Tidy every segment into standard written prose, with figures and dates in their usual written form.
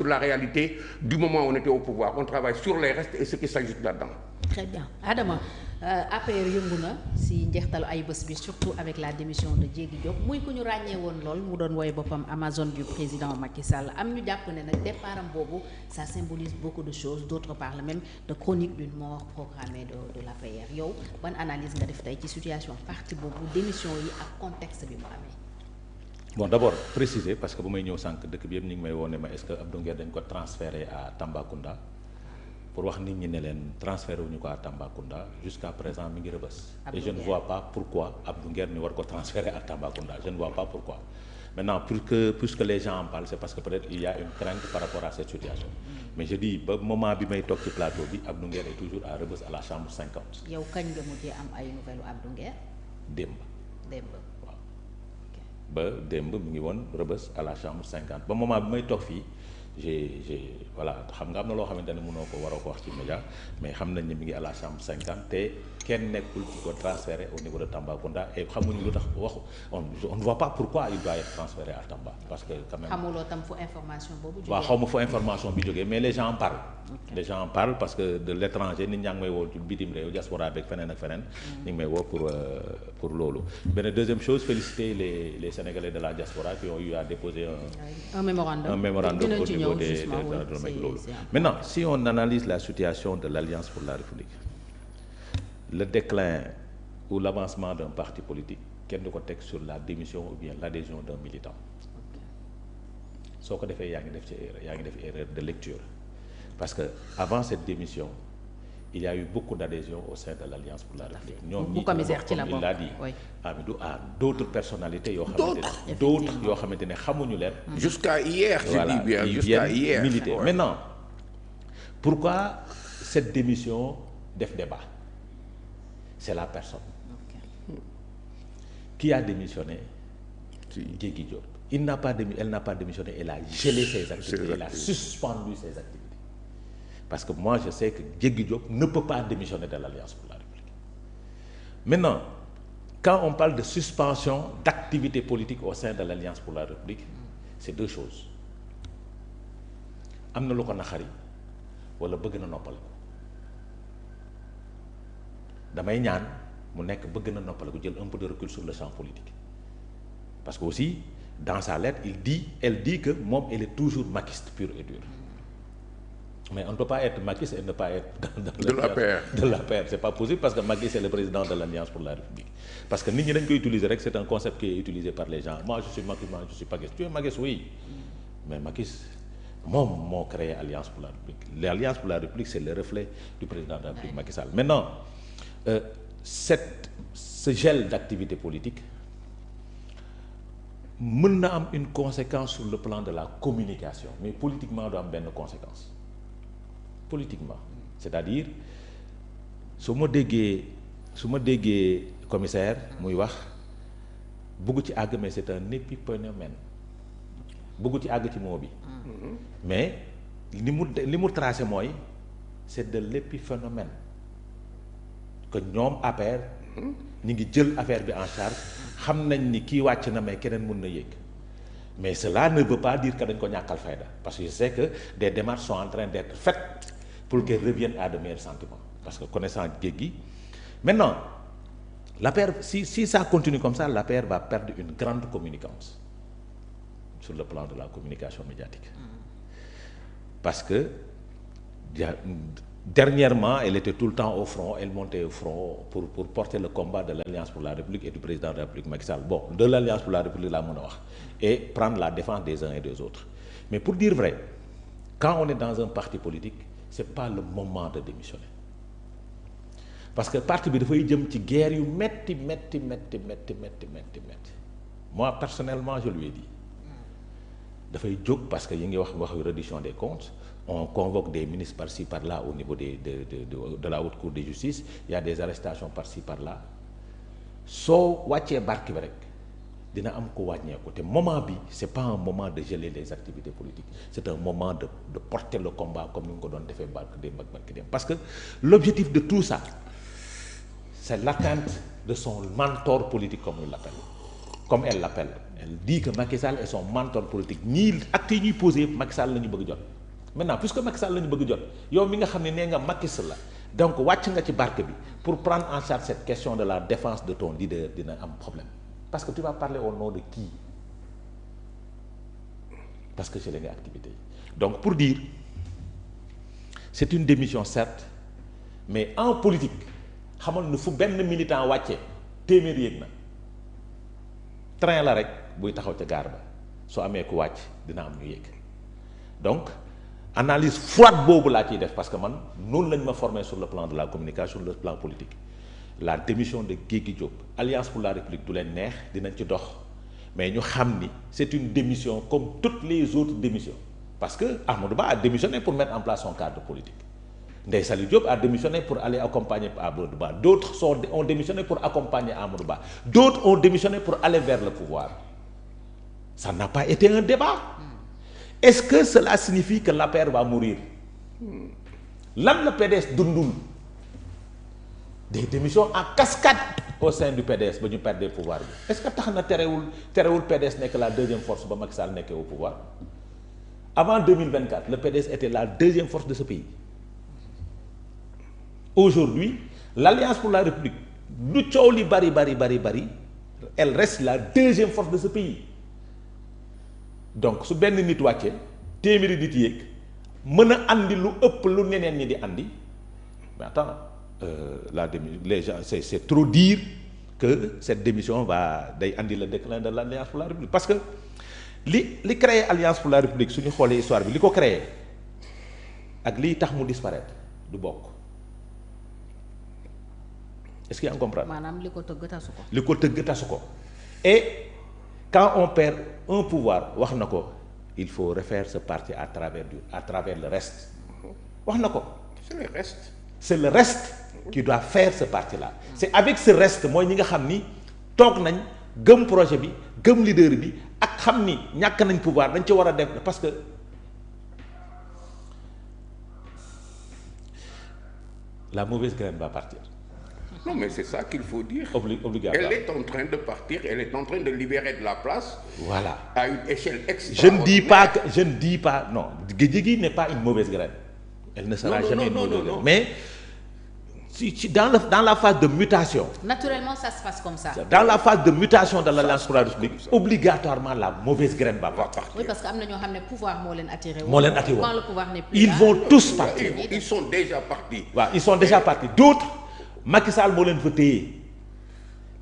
sur la réalité du moment où on était au pouvoir. On travaille sur les restes et ce qui s'ajoute là-dedans. Très bien. Adama, APR yëngu na si njeextalu ay bés bi surtout avec la démission de Diégui Diop muy ku ñu ràññee woon lool mu doon woy boppam Amazon du président Macky Sall am ñu jàpp ne nag départam boobu ça symbolise beaucoup de choses d'autres parlent même de chronique d'une mort programmée de l'APR yow ban analyse nga def tey ci situation parti boobu démission yi ak contexte bi mu amee. Bon, d'abord préciser parce que bu may ñëw sànq dëkk bi yëpp ñu ngi may woone ma est-ce que Abdou Nguer dañ ko transféré à Tambacounda pour wax nit ñi ne leen transféré wuñu ko à Tambacounda jusqu'à présent mi ngi Rebeuss et je ne vois pas pourquoi Abdou Nguer ni war ko transférer à Tambacounda je ne vois pas pourquoi. Maintenant puisque les gens en parlent c'est parce que peut-être il y a une crainte par rapport à cette situation mais je dis ba moment bi may toog ci plateau bi Abdou Nguer est toujours à Rebeuss à la chambre 50. yow kañ nga mujjee am ay nouvelles Abdou Nguer. démb. waaw. ba démb mi ngi woon Rebeuss à la chambre 50 ba moment bi may toog fii j'ai voilà xam nga am na loo xamante ne mënoo ko waroo ko wax ci média mais xam nañ ne mi ngi à la chambre 50 te kenn nekkul ci ko transféré au niveau de Tambacounda et xamuñu lu tax waxu on ne voit pas pourquoi il doit être transféré à Tamba parce que quand même. xamuloo tam fu information boobu jógee. waaw xaw ma fu information bi jógee mais les gens en parlent. Okay. Les gens en parlent parce que de l'étranger nit ñaa ngi may woo ci bitim réew diaspora beeg feneen ak feneen. ñu ngi may woo pour loolu. beneen deuxième chose féliciter les Sénégalais de la diaspora qui ont eu à déposer un mémorandum au niveau des loolu. Maintenant si on analyse la situation de l'Alliance pour la République le déclin ou l'avancement d'un parti politique kenn du ko teg sur la démission ou bien l'adhésion d'un militant soo ko defee yaa ngi def erreur de lecture parce que avant cette démission il y a eu beaucoup d'adhésions au sein de l'Alliance pour la République ñoom ñi comme il l'a dit Amidou d'autres personnalités yoo xamante ne xamuñu leen jusqu'à hier voilà, je dis bien jusqu'à hier militer ouais. Maintenant pourquoi cette démission def débat c'est la personne qui a démissionné Diégui Diop elle n'a pas démissionné elle a gelé ses activités elle a suspendu ses activités parce que moi je sais que Diégui Diop ne peut pas démissionner de l'Alliance pour la République. Maintenant quand on parle de suspension d'activité politique au sein de l'Alliance pour la République c'est deux choses am na lu ko naxari wala bëgg na noppale ko damay ñaan mu nekk bëgg na noppale ko jël un peu de recul sur le champ politique parce que aussi dans sa lettre elle dit que moom elle est toujours maquiste pur et dur mais on ne peut pas être maquiste et ne pas être de l'APR c'est pas possible parce que Macky c'est le président de l'Alliance pour la République parce que nit ñi dañ koy utiliser rek c'est un concept qui est utilisé par les gens moi je suis Macky moi je suis maquiste tu es maquiste oui mais Macky moom moo créé Alliance pour la République l'Alliance pour la République c'est le reflet du président de la République Macky Sall maintenant ce gel d'activité politique mën na am une conséquence sur le plan de la communication mais politiquement du am benn conséquence politiquement c'est-à-dire su ma déggee commissaire muy wax bëggu ci àgg mais c'est un épiphénomène bëggu ci àgg ci moo bi mais li mu tracé mooy c'est de l'épiphénomène que ñoom APR ñi ngi jël affaire bi en charge xam nañ ni kii wàcc na mais keneen mën na yéeg mais cela ne veut pas dire que dañ ko ñàkkal fayda parce que je sais que des démarches sont en train d'être faites pour qu'elle revienne à de meilleurs sentiments parce que connaissant Diégui maintenant l'APR si ça continue comme ça l'APR va perdre une grande communicance sur le plan de la communication médiatique parce que dernièrement elle était tout le temps au front elle montait au front pour porter le combat de l'Alliance pour la République et du président de la République Macky Sall bon de l'Alliance pour la République laa mën a wax et prendre la défense des uns et des autres mais pour dire vrai quand on est dans un parti politique c'est pas le moment de démissionner parce que parti bi dafay jëm ci guerre yu metti moi personnellement je lui ai dit dafay jóg parce que yi ngi wax reddition des comptes on convoque des ministres par-ci par-là au niveau de la haute cour de justice il y a des arrestations par-ci par-là soo wàccee barke bi rek dina am ko wàññeeku te moment bi c'est pas un moment de geler les activités politiques c'est un moment de porter le combat comme ni nga ko doon defee barke dem parce que l'objectif de tout ça c'est l'atteinte de son mentor politique comme il l'appelle comme elle l'appelle. Elle dit que Macky Sall est son mentor politique ñii actes yi ñuy posé yëpp Macky Sall la ñu bëgg jot. maintenant puisque Macky Sall la ñu bëgg jot yow mi nga xam ne nee nga Macky Sall la donc wàcc nga ci barque bi pour prendre en charge cette question de la défense de ton leader dina am problème parce que tu vas parler au nom de qui? Parce que c'est les activités. Donc pour dire, c'est une démission certes, mais en politique xamal ne fu benn militant wàcce téeméer yéeg na train la rek buy taxaw ca gaar ba soo amee ku wàcc dina am ñu yéeg donc analyse froide boobu laa ciy def parce que man noonu lañ ma formé sur le plan de la communication, sur le plan politique. La démission de Guégui Diop, Alliance pour la République du leen neex dinañ ci dox mais ñu xam ni c'est une démission comme toutes les autres démissions parce que Amadou Ba a démissionné pour mettre en place son cadre politique. Ndeye Saly Diop a démissionné pour aller accompagner Amadou Ba. D'autres ont démissionné pour accompagner Amadou Ba. D'autres ont démissionné pour aller vers le pouvoir. Ça n'a pas été un débat. Est-ce que cela signifie que l'APR va mourir? Lan la PDS dundul des démissions en cascade au sein du PDS ba ñu perdre le pouvoir bi est-ce que tax na terewul PDS nekk la deuxième force ba Macky Sall nekkee au pouvoir? Avant 2024, le PDS était la deuxième force de ce pays. Aujourd'hui, l'Alliance pour la République, lu coow li bari, elle reste la deuxième force de ce pays. Donc su benn nit wàccee téeméeri nit yéeg mën a andi lu ëpp lu ñeneen ñi di andi mais attends les gens c'est trop dire que cette démission day andi le déclin de l'Alliance pour la République parce que li créé Alliance pour la République suñu xoolee histoire bi li ko créé ak liy tax mu disparaître du bokk est-ce que yaa ngi comprendre. maanaam li ko tëgg tasu ko. li ko tëgg tasu ko et quand on perd un pouvoir wax na ko il faut refaire ce parti à travers le reste wax na ko. c'est le reste. C'est le reste qui doit faire ce parti-là. C'est avec ce reste mooy ñi nga xam ni toog nañ gëm projet bi gëm leader bi ak xam ni ñàkk nañ pouvoir dañ ci war a def parce que la mauvaise graine va partir. Non, mais c'est ça qu'il faut dire. Obligatoire. Elle est en train de partir, elle est en train de libérer de la place. Voilà. À une échelle Je extraordinaire. ne dis pas, non, Guédiégui n'est pas une mauvaise graine. Elle ne sera jamais une mauvaise graine. Mais dans la phase de mutation. Naturellement, ça se passe comme ça. Dans la phase de mutation de l'Alliance pour la République, obligatoirement la mauvaise graine va partir. Oui, parce qu'il y a des gens qui ont pouvoir moo leen attiré. Moo leen attiré. Quand le pouvoir n'est plus Ils là, vont tous partir. Ils sont déjà partis. waaw ils sont déjà partis d'autres Macky Sall moo leen fa téye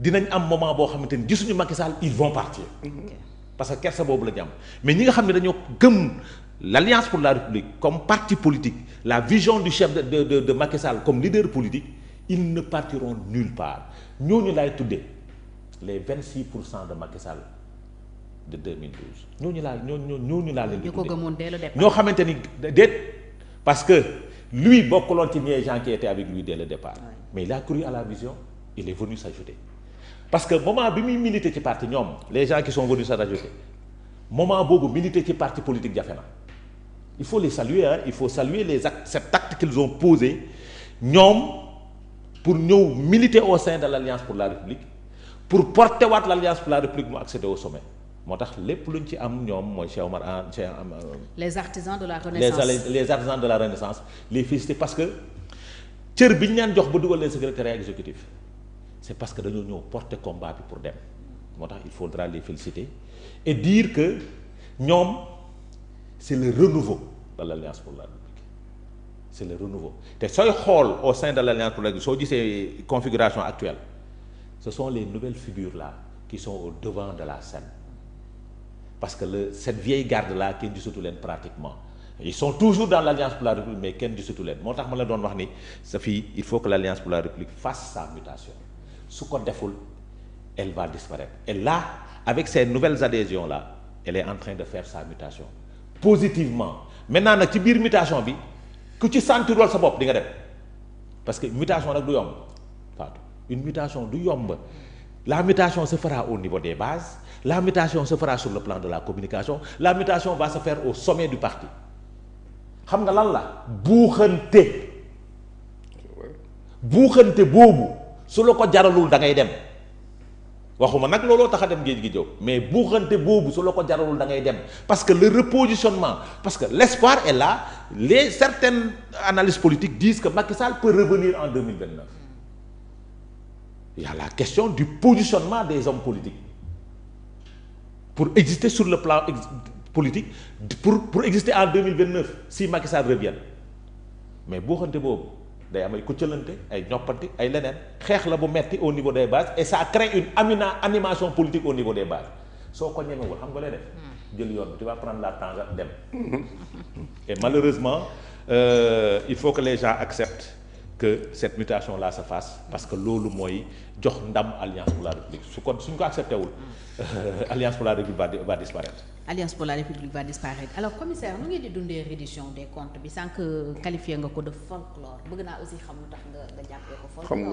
dinañ am moment boo xamante ni gisuñu Macky Sall ils vont partir. Parce que kersa boobu la ñu am mais ñi nga xam ne dañoo gëm l'Alliance pour la République comme parti politique la vision du chef de Macky Sall comme leader politique ils ne partiront nulle part ñooñu laay tuddee les 26% de Macky Sall de 2012 ñooñu laa leen di ñu ko tuddee gëmoon dès le départ. ñoo xamante ni déet parce que lui bokkuloon ci ñee gens qui étaient avec lui dès le départ. Ouais. Mais il a cru à la vision il est venu s'ajouter parce que moment bi muy militer ci parti ñoom les gens qui sont venus s'ajouter moment boobu militer ci parti politique jafe na il faut les saluer il faut saluer les actes cet acte qu'ils ont posé ñoom pour ñëw militer au sein de l'Alliance pour la République pour porter waat l'Alliance pour la République mu accéder au sommet moo tax lépp luñ ci am ñoom mooy Cheikh Omar Anne les artisans de la Renaissance les artisans de la Renaissance les féliciter parce que cër bi ñu leen jox ba dugal leen secrétariat exécutif c'est parce que dañoo ñëw porter combat bi pour dem moo tax il faudra les féliciter et dire que ñoom c'est le renouveau de l'Alliance pour la République c'est le renouveau te sooy xool au sein de l'Alliance pour la République soo gisee configuration actuelle ce sont les nouvelles figures là qui sont au devant de la scène parce que cette vieille garde là kenn gisatu leen pratiquement ils sont toujours dans l'Alliance pour la République mais kenn gisatu leen moo tax ma la doon wax ni sa fii il faut que l'Alliance pour la République fasse sa mutation su ko deful elle va disparaître et là avec ces nouvelles adhésions là elle est en train de faire sa mutation positivement maintenant nag ci biir mutation bi ku ci sentirol sa bopp di nga dem parce que mutation nag du yomb Fatou une mutation du yomb la mutation se fera au niveau des bases la mutation se fera sur le plan de la communication la mutation va se faire au sommet du parti xam nga lan la buuxante boobu su la ko jaralul da ngay dem waxuma nag looloo tax a dem géej gi jóg mais buuxante boobu su la ko jaralul da ngay dem parce que le repositionnement parce que l'espoir est là certaines analystes politiques disent que Macky Sall peut revenir en 2029 il y a la question du positionnement des hommes politiques pour exister sur le plan politique pour exister en 2029 si Macky Sall revient mais buuxante boobu day am ay kuccalante ay ñoppante ay leneen xeex la bu metti au niveau des bases et ça crée une animation politique au niveau des bases soo ko ñemewul xam nga lay def jël yoon tu vas prendre la tangente dem et malheureusement il faut que les gens acceptent que cette mutation là se fasse parce que loolu mooy jox ndam Alliance pour la République suñ ko accepté wul Alliance pour la République va disparaître. Alliance pour la République va disparaître alors commissaire nu ngeen di dundee reddition des comptes bi sànq qualifié nga ko de folklore bëgg naa aussi xam lu tax nga jàppee ko folklore.